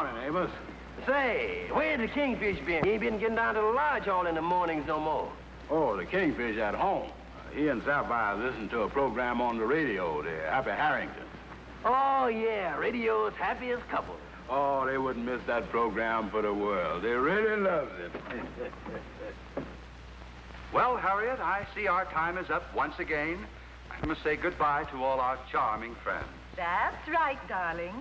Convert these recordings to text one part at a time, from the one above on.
morning, Amos. Say, where's the kingfish been? He ain't been getting down to the lodge hall in the mornings no more. Oh, the kingfish at home. He and Sapphire listen to a program on the radio, the Happy Harrington. Oh, yeah, radio's happiest couple. Oh, they wouldn't miss that program for the world. They really loves it. Well, Harriet, I see our time is up once again. I must say goodbye to all our charming friends. That's right, darling.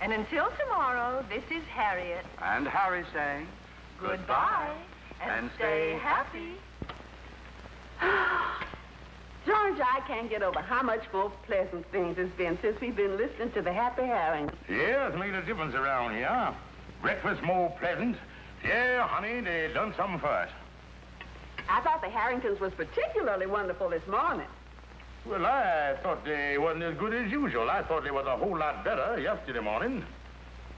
And until tomorrow, this is Harriet. And Harry saying Goodbye. And stay happy. George, I can't get over how much more pleasant things has been since we've been listening to the Happy Harrington. Yeah, it's made a difference around here. Breakfast more pleasant. Yeah, honey, they done something for us. I thought the Harringtons was particularly wonderful this morning. Well, I thought they wasn't as good as usual. I thought they was a whole lot better yesterday morning.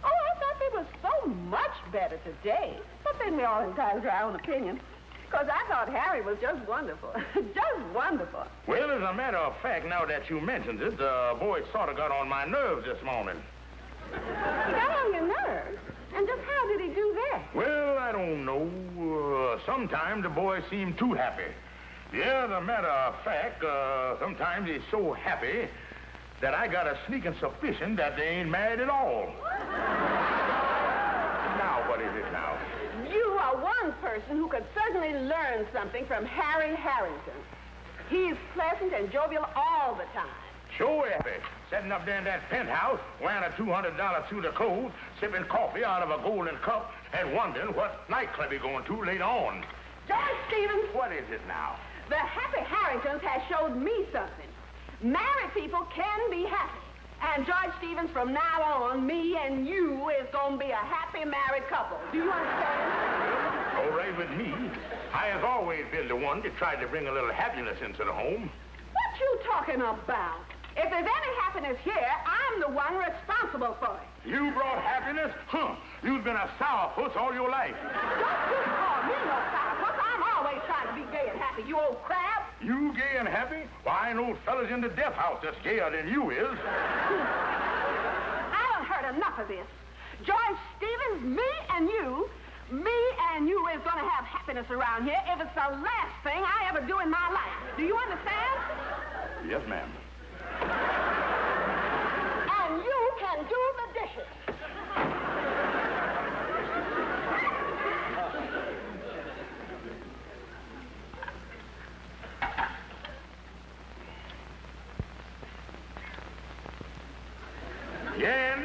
Oh, I thought they were so much better today. But then we're all entitled to our own opinion. Because I thought Harry was just wonderful. Just wonderful. Well, as a matter of fact, now that you mentioned it, the boy sort of got on my nerves this morning. He got on your nerves? And just how did he do that? Well, I don't know. Sometimes the boy seemed too happy. Yeah, as a matter of fact, sometimes he's so happy that I got a sneaking suspicion that they ain't married at all. Now, what is it now? You are one person who could certainly learn something from Harry Harrington. He's pleasant and jovial all the time. Sure happy. Sitting up there in that penthouse, wearing a $200 suit of clothes, sipping coffee out of a golden cup, and wondering what nightclub he's going to later on. George Stevens. What is it now? The Happy Harringtons has showed me something. Married people can be happy. And George Stevens, from now on, me and you is going to be a happy married couple. Do you understand? All right with me. I have always been the one that tried to bring a little happiness into the home. What you talking about? If there's any happiness here, I'm the one responsible for it. You brought happiness? Huh. You've been a sourpuss all your life. Don't you call me no sourpuss. I'm always trying to be gay and happy, you old crab. You gay and happy? Why, I know fellas in the death house that's gayer than you is. I done heard enough of this. George Stevens, me and you is going to have happiness around here if it's the last thing I ever do in my life. Do you understand? Yes, ma'am. And you can do the dishes. Yeah,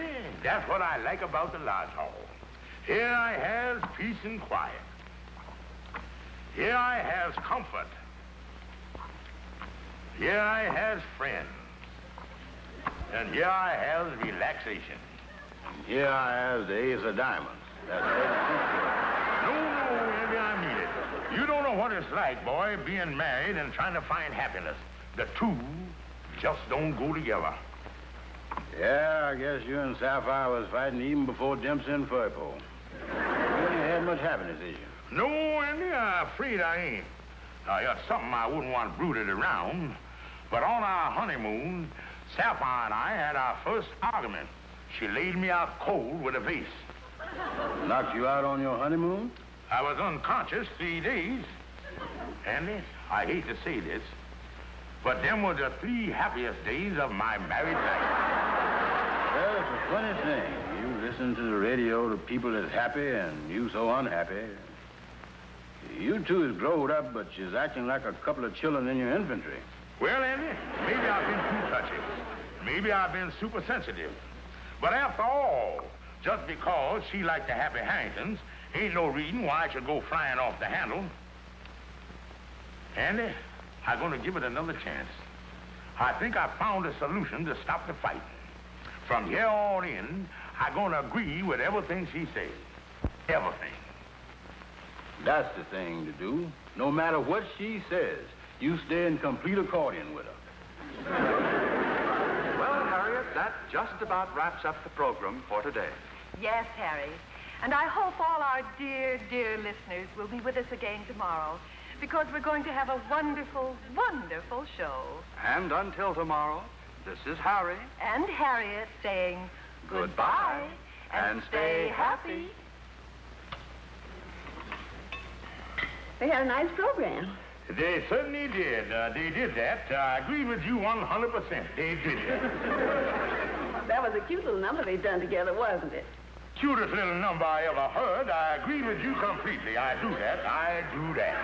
that's what I like about the lodge hall. Here I has peace and quiet. Here I has comfort. Here I has friends. And here I has relaxation. And here I have the ace of diamonds. That's No, Andy, I mean it. You don't know what it's like, boy, being married and trying to find happiness. The two just don't go together. Yeah, I guess you and Sapphire was fighting even before Dempsey and Furpo. You ain't had much happiness, did you? No, Andy, I'm afraid I ain't. Now, it's something I wouldn't want brooded around. But on our honeymoon, Sapphire and I had our first argument. She laid me out cold with a vase. Knocked you out on your honeymoon? I was unconscious 3 days. Andy, I hate to say this, but them were the 3 happiest days of my married life. Well, it's a funny thing. You listen to the radio to people that's happy and you so unhappy. You two is growed up, but you's acting like a couple of children in your infantry. Well, Andy, maybe I've been too touchy. Maybe I've been super sensitive. But after all, just because she liked the Happy Harringtons ain't no reason why I should go flying off the handle. Andy, I'm going to give it another chance. I think I found a solution to stop the fight. From here on in, I'm going to agree with everything she says. Everything. That's the thing to do. No matter what she says, you stay in complete accordion with her. Well, Harriet, that just about wraps up the program for today. Yes, Harry. And I hope all our dear, dear listeners will be with us again tomorrow, because we're going to have a wonderful, wonderful show. And until tomorrow, this is Harry and Harriet saying goodbye. and stay happy. They had a nice program. They certainly did. They did that. I agree with you 100%. They did that. That was a cute little number they done together, wasn't it? Cutest little number I ever heard. I agree with you completely. I do that. I do that.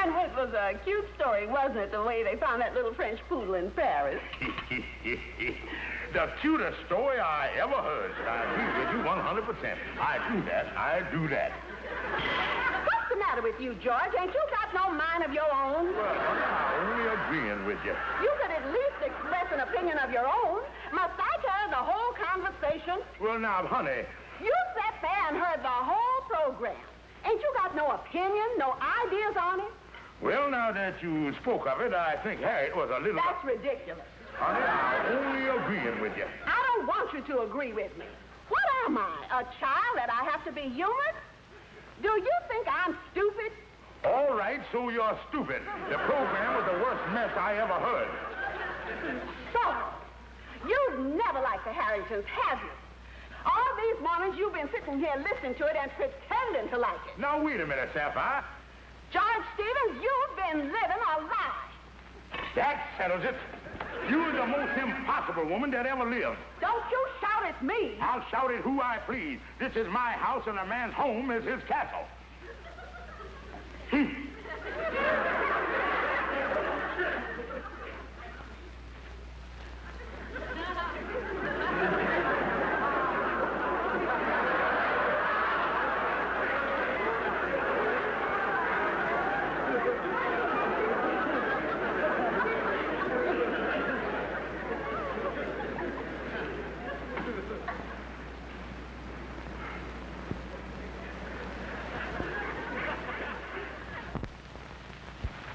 And it was a cute story, wasn't it, the way they found that little French poodle in Paris? The cutest story I ever heard. I agree with you 100%. I do that. I do that. What's the matter with you, George? Ain't you got no mind of your own? Well, I'm only agreeing with you. You could at least express an opinion of your own. Must I tell the whole conversation? Well, now, honey. You sat there and heard the whole program. Ain't you got no opinion, no ideas on it? Well, now that you spoke of it, I think Harriet was a little... That's ridiculous. Honey, I'm only agreeing with you. I don't want you to agree with me. What am I, a child that I have to be humored? Do you think I'm stupid? All right, so you're stupid. The program was the worst mess I ever heard. So, you've never liked the Harringtons, have you? All these mornings you've been sitting here listening to it and pretending to like it. Now, wait a minute, Sapphire. George Stevens, you've been living a lie. That settles it. You're the most impossible woman that ever lived. Don't you shout at me. I'll shout at who I please. This is my house, and a man's home is his castle.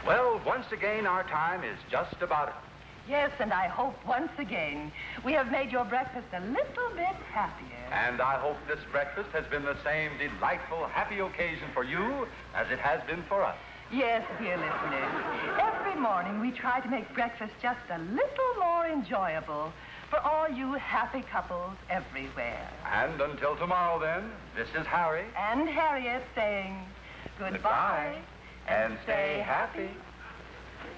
Well, once again, our time is just about up. Yes, and I hope once again we have made your breakfast a little bit happier. And I hope this breakfast has been the same delightful, happy occasion for you as it has been for us. Yes, dear listeners. Every morning we try to make breakfast just a little more enjoyable for all you happy couples everywhere. And until tomorrow, then, this is Harry. And Harriet saying goodbye and stay happy.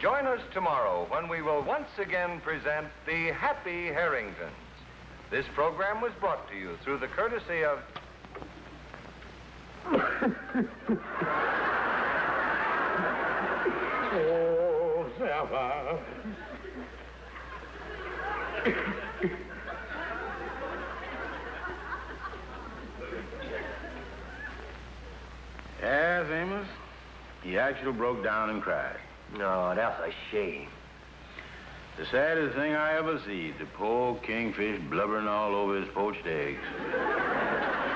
Join us tomorrow when we will once again present the Happy Harringtons. This program was brought to you through the courtesy of... Oh, Sapphire. Yes, Amos. He actually broke down and cried. No, that's a shame. The saddest thing I ever see, the poor kingfish blubbering all over his poached eggs.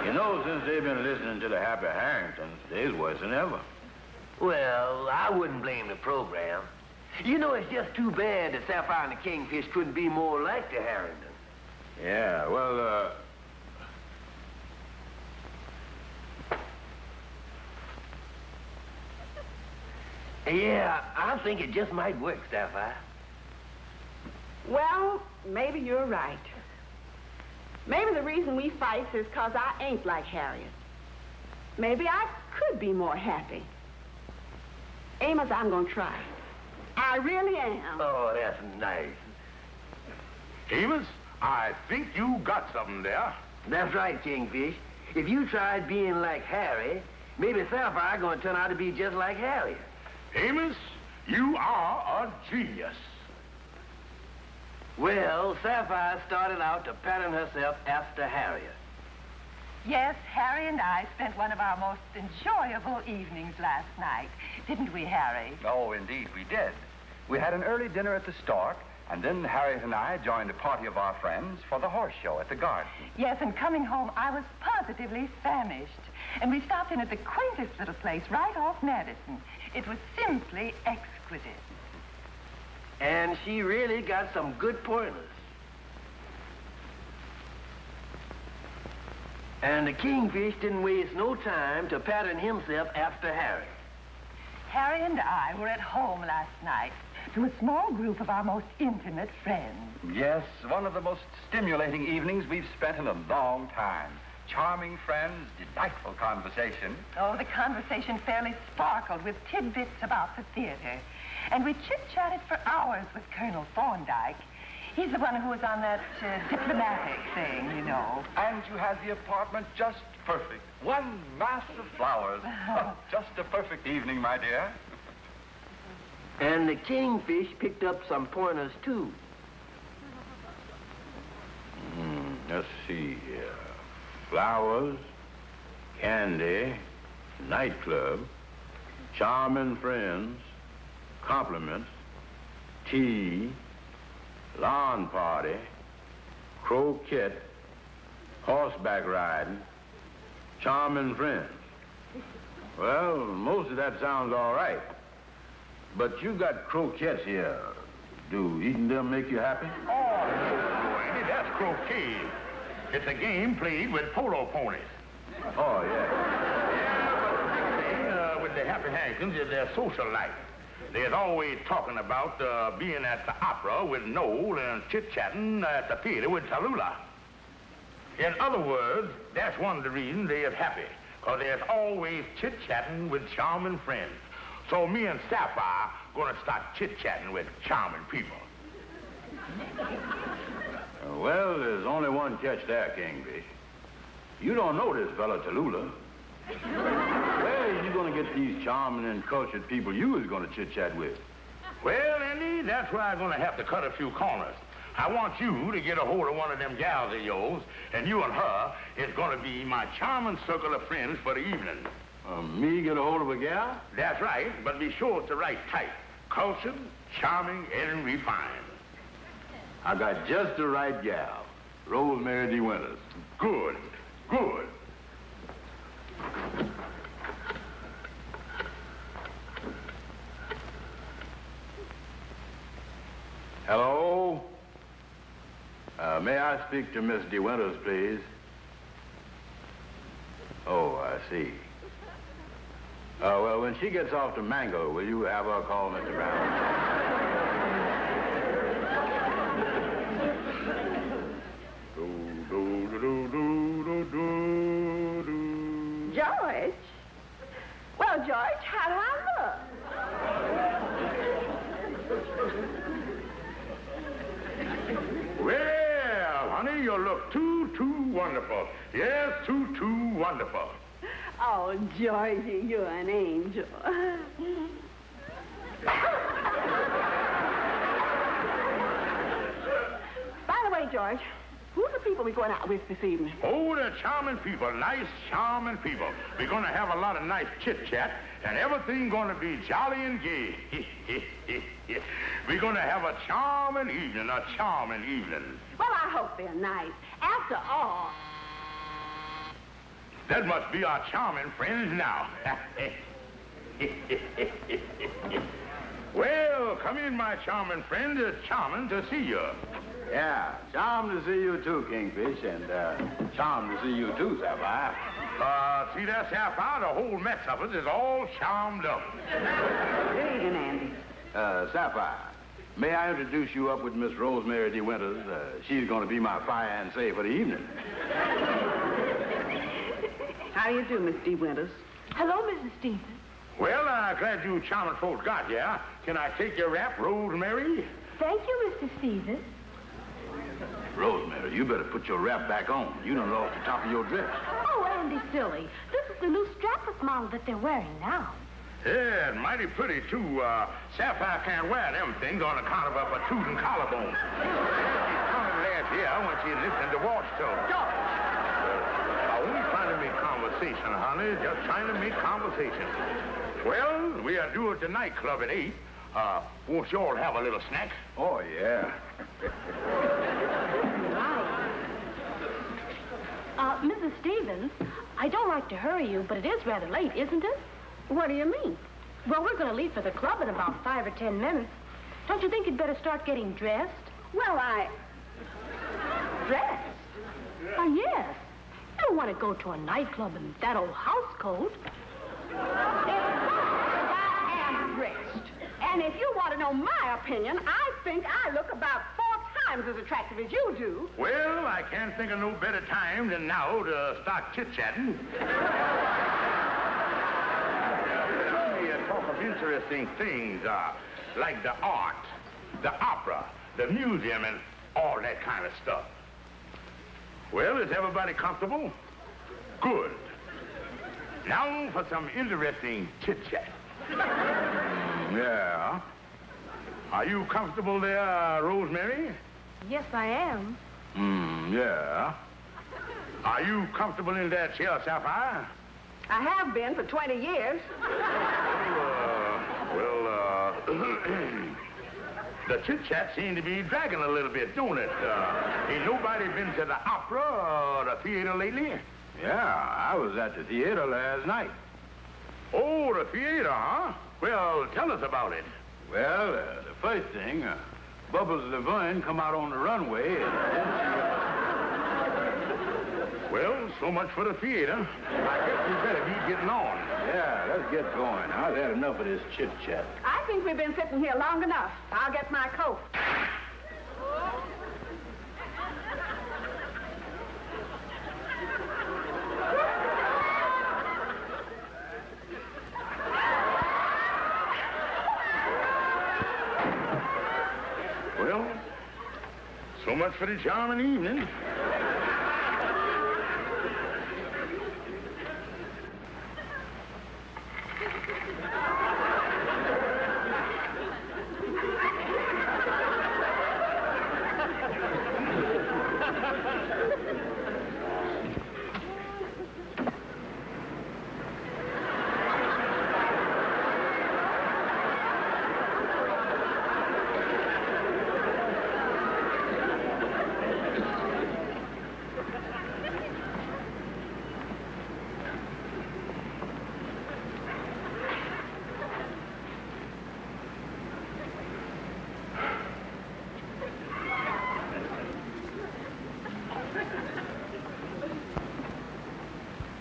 You know, since they've been listening to the Happy Harringtons, they's worse than ever. Well, I wouldn't blame the program. You know, it's just too bad that Sapphire and the Kingfish couldn't be more like the Harringtons. Yeah, well, Yeah, I think it just might work, Sapphire. Well, maybe you're right. Maybe the reason we fight is because I ain't like Harriet. Maybe I could be more happy. Amos, I'm going to try. I really am. Oh, that's nice. Amos, I think you got something there. That's right, Kingfish. If you tried being like Harry, maybe Sapphire going to turn out to be just like Harriet. Amos, you are a genius. Well, Sapphire started out to pattern herself after Harriet. Yes, Harry and I spent one of our most enjoyable evenings last night. Didn't we, Harry? Oh, indeed, we did. We had an early dinner at the Stork, and then Harriet and I joined a party of our friends for the horse show at the garden. Yes, and coming home, I was positively famished. And we stopped in at the quaintest little place right off Madison. It was simply exquisite. And she really got some good pointers. And the Kingfish didn't waste no time to pattern himself after Harry. Harry and I were at home last night, to a small group of our most intimate friends. Yes, one of the most stimulating evenings we've spent in a long time. Charming friends, delightful conversation. Oh, the conversation fairly sparkled with tidbits about the theater. And we chit-chatted for hours with Colonel Thorndyke. He's the one who was on that diplomatic thing, you know. And you had the apartment just perfect. One mass of flowers. Just a perfect evening, my dear. And the kingfish picked up some pointers, too. Let's see here. Flowers, candy, nightclub, charming friends, compliments, tea, lawn party, croquet, horseback riding, charming friends. Well, most of that sounds all right. But you got croquettes here. Do eating them make you happy? Oh, Andy, that's croquet. It's a game played with polo ponies. Oh, yeah. Yeah, but with the Happy Harringtons is their social life. They're always talking about being at the opera with Noel and chit-chatting at the theater with Tallulah. In other words, that's one of the reasons they're happy, because there's always chit-chatting with charming friends. So me and Sapphire gonna start chit-chatting with charming people. Well, there's only one catch there, Kingfish. You don't know this fella, Tallulah. Where are you going to get these charming and cultured people you was going to chit-chat with? Well, Andy, that's where I'm gonna have to cut a few corners. I want you to get a hold of one of them gals of yours, and you and her is gonna be my charming circle of friends for the evening. Me get a hold of a gal? That's right, but be sure it's the right type. Cultured, charming, and refined. I got just the right gal. Rosemary De Winters. Good, good. Hello? May I speak to Miss De Winters, please? Oh, I see. Well, when she gets off to Mango, will you have her call Mr. Brown? George? Well, George, how do I look? Well, honey, you look too wonderful. Yes, too wonderful. Oh, Georgie, you're an angel. By the way, George, who's the people we're going out with this evening? Oh, they're charming people, nice, charming people. We're going to have a lot of nice chit-chat, and everything going to be jolly and gay. We're going to have a charming evening. Well, I hope they're nice. After all... That must be our charming friends now. Well, come in, my charming friend. It's charming to see you. Yeah, charmed to see you too, Kingfish, and charmed to see you too, Sapphire. See that, Sapphire? The whole mess of us is all charmed up. Hey, Andy. Sapphire, may I introduce you up with Miss Rosemary De Winters? She's going to be my fiancée for the evening. How do you do, Miss De Winters? Hello, Mrs. Stevens. Well, glad you charming folks got here. Can I take your wrap, Rosemary? Thank you, Mr. Stevens. Rosemary, you better put your wrap back on. You done lost the top of your dress. Oh, Andy, silly. This is the new strapless model that they're wearing now. Yeah, and mighty pretty, too. Sapphire can't wear them things on account of her protruding collarbone. She counted last year when she listened to Watch Tone. Only trying to make conversation, honey. Just trying to make conversation. Well, we are due at the nightclub at 8. Won't you all have a little snack? Oh, yeah. Mrs. Stevens, I don't like to hurry you, but it is rather late, isn't it? What do you mean? Well, we're going to leave for the club in about 5 or 10 minutes. Don't you think you'd better start getting dressed? Well, Dressed? Oh, yes. You don't want to go to a nightclub in that old house coat. I am dressed. And if you want to know my opinion, I think I look about 4 times as attractive as you do. Well, I can't think of no better time than now to start chit-chatting. Talk of interesting things, like the art, the opera, the museum, and all that kind of stuff. Well, is everybody comfortable? Good. Now for some interesting chit-chat. Yeah. Are you comfortable there, Rosemary? Yes, I am. Yeah. Are you comfortable in that chair, Sapphire? I have been for 20 years. The chit-chat seems to be dragging a little bit, don't it? Ain't nobody been to the opera or the theater lately? Yeah, I was at the theater last night. Oh, the theater, huh? Well, tell us about it. Well, the first thing, Bubbles Laverne come out on the runway, and then Well, so much for the theater. I guess we better be getting on. Yeah, let's get going. I've had enough of this chit-chat. I think we've been sitting here long enough. I'll get my coat. Well, so much for the charming evening.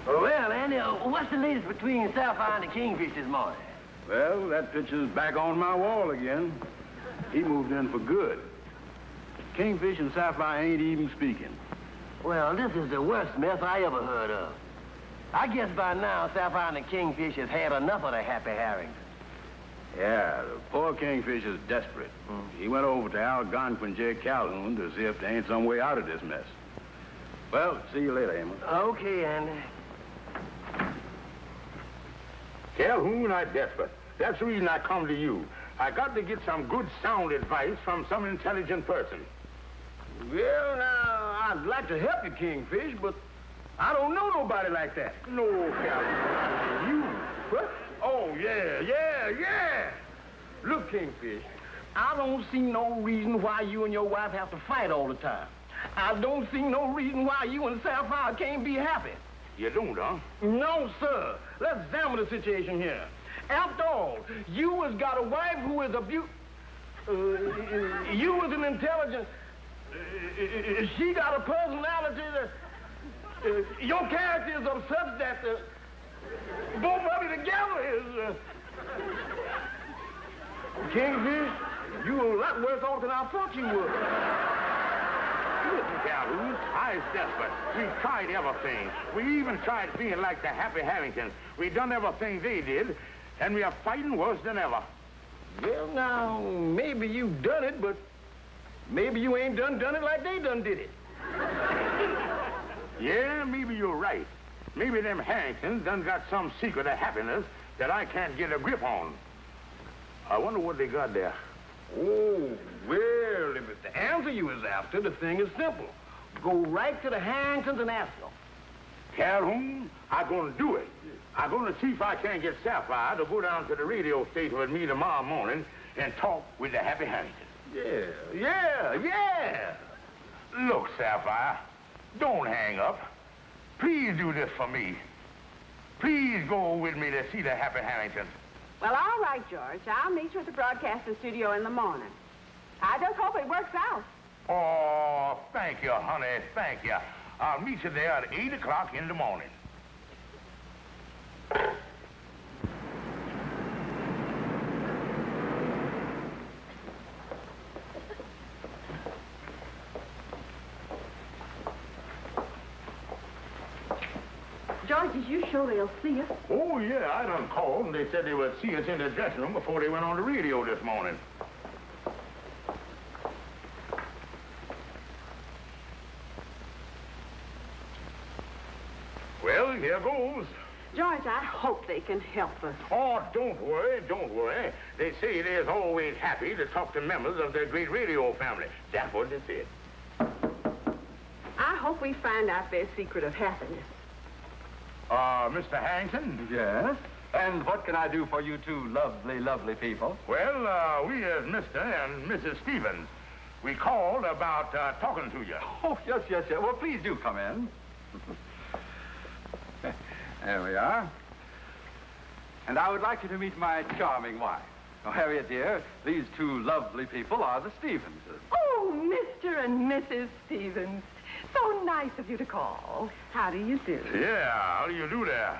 Well, Andy, what's the latest between Sapphire and the Kingfish this morning? Well, that picture's back on my wall again. He moved in for good. Kingfish and Sapphire ain't even speaking. Well, this is the worst mess I ever heard of. I guess by now Sapphire and the Kingfish has had enough of the Happy Harrington. Yeah, the poor Kingfish is desperate. He went over to Algonquin J. Calhoun to see if there ain't some way out of this mess. Well, see you later, Amos. Okay, Andy. Calhoun, I'm desperate. That's the reason I come to you. I got to get some good sound advice from some intelligent person. Well, now, I'd like to help you, Kingfish, but I don't know nobody like that. No, Calhoun. You. What? Oh, yeah. Look, Kingfish, I don't see no reason why you and your wife have to fight all the time. I don't see no reason why you and Sapphire can't be happy. You don't, huh? No, sir. Let's examine the situation here. After all, you has got a wife who is you was an intelligent... she got a personality that... your character is of such that both of you together is... Kingfish, you're a lot worse off than I thought you would. Listen, Calhoun, I is desperate. We've tried everything. We even tried being like the Happy Harringtons. We done everything they did, and we are fighting worse than ever. Well, now, maybe you done it, but maybe you ain't done it like they done did it. Yeah, maybe you're right. Maybe them Harringtons done got some secret of happiness that I can't get a grip on. I wonder what they got there. Oh, well, if it's the answer you was after, the thing is simple. Go right to the Harringtons and ask them. Calhoun, I'm going to do it. I'm going to see if I can't get Sapphire to go down to the radio station with me tomorrow morning and talk with the Happy Harringtons. Yeah. Look, Sapphire, don't hang up. Please do this for me. Please go with me to see the Happy Harringtons. Well, all right, George. I'll meet you at the broadcasting studio in the morning. I just hope it works out. Oh, thank you, honey. Thank you. I'll meet you there at 8 o'clock in the morning. George, is you sure they'll see us? Oh, yeah, I done called, and they said they would see us in the dressing room before they went on the radio this morning. Well, here goes. George, I hope they can help us. Oh, don't worry, don't worry. They say they're always happy to talk to members of their great radio family. That's what they said. I hope we find out their secret of happiness. Mr. Harrington? Yes? And what can I do for you two lovely, lovely people? Well, we as Mr. and Mrs. Stevens, we called about talking to you. Oh, yes, yes, yes. Well, please do come in. There we are. And I would like you to meet my charming wife. Oh, Harriet, dear, these two lovely people are the Stevenses. Oh, Mr. and Mrs. Stevens. So nice of you to call. How do you do? Yeah, how do you do there?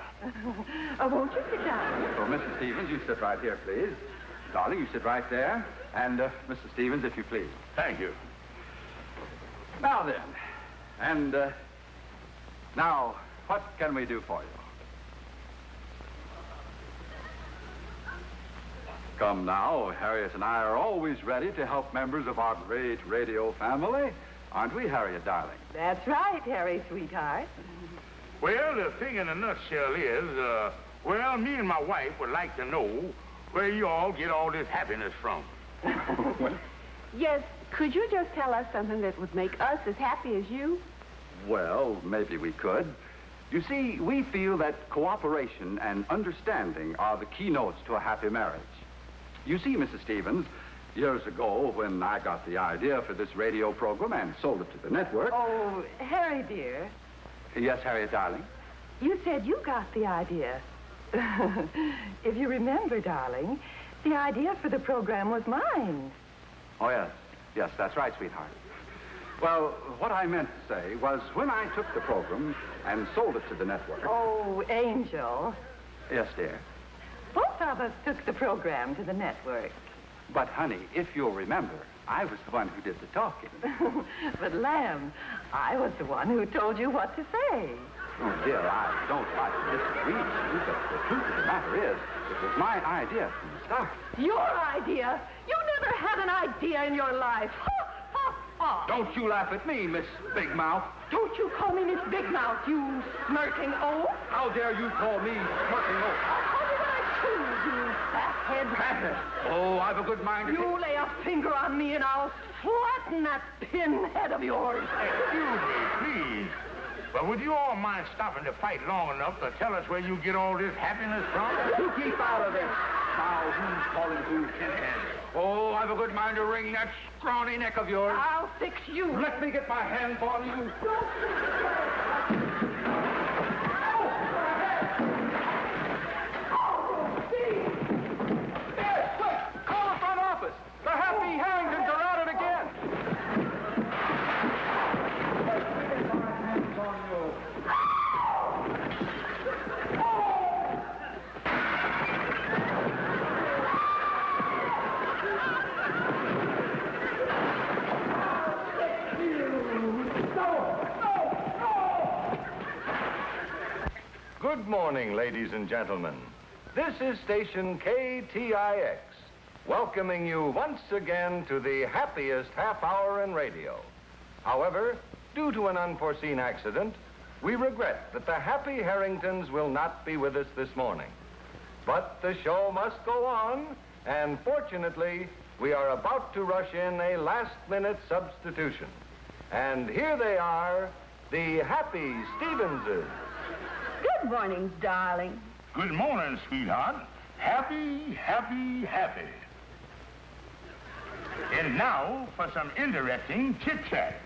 Won't you sit down? Oh, Mrs. Stevens, you sit right here, please. Darling, you sit right there. And, Mrs. Stevens, if you please. Thank you. Now then, and, now, what can we do for you? Come now, Harriet and I are always ready to help members of our great radio family. Aren't we, Harriet, darling? That's right, Harry, sweetheart. Well, the thing in a nutshell is, well, me and my wife would like to know where you all get all this happiness from. Yes, could you just tell us something that would make us as happy as you? Well, maybe we could. You see, we feel that cooperation and understanding are the keynotes to a happy marriage. You see, Mrs. Stevens, years ago when I got the idea for this radio program and sold it to the network... Oh, Harry, dear. Yes, Harriet, darling? You said you got the idea. If you remember, darling, the idea for the program was mine. Oh, yes. Yes, that's right, sweetheart. Well, what I meant to say was when I took the program and sold it to the network... Oh, Angel. Yes, dear. Both of us took the program to the network. But, honey, if you'll remember, I was the one who did the talking. But, Lamb, I was the one who told you what to say. Oh, dear, I don't like to disagree with you, but the truth of the matter is, it was my idea from the start. Your idea? You never had an idea in your life. Don't you laugh at me, Miss Big Mouth. Don't you call me Miss Big Mouth, you smirking oaf. How dare you call me smirking oaf? How did I choose, you fathead? Fathead? Oh, I've a good mind to... You lay a finger on me and I'll flatten that pinhead of yours. Excuse me, please. But would you all mind stopping to fight long enough to tell us where you get all this happiness from? You keep out of this. Now, who's calling who? Oh, I've a good mind to wring that scrawny neck of yours. I'll fix you. Let me get my hands on you. Yes, quick! Call the front office. The Happy Harringtons are at it again. Let me get my hands on you. Good morning, ladies and gentlemen. This is station KTIX, welcoming you once again to the happiest half hour in radio. However, due to an unforeseen accident, we regret that the Happy Harringtons will not be with us this morning. But the show must go on, and fortunately, we are about to rush in a last-minute substitution. And here they are, the Happy Stevenses. Good morning, darling. Good morning, sweetheart. Happy, happy, happy. And now for some interesting chit-chat.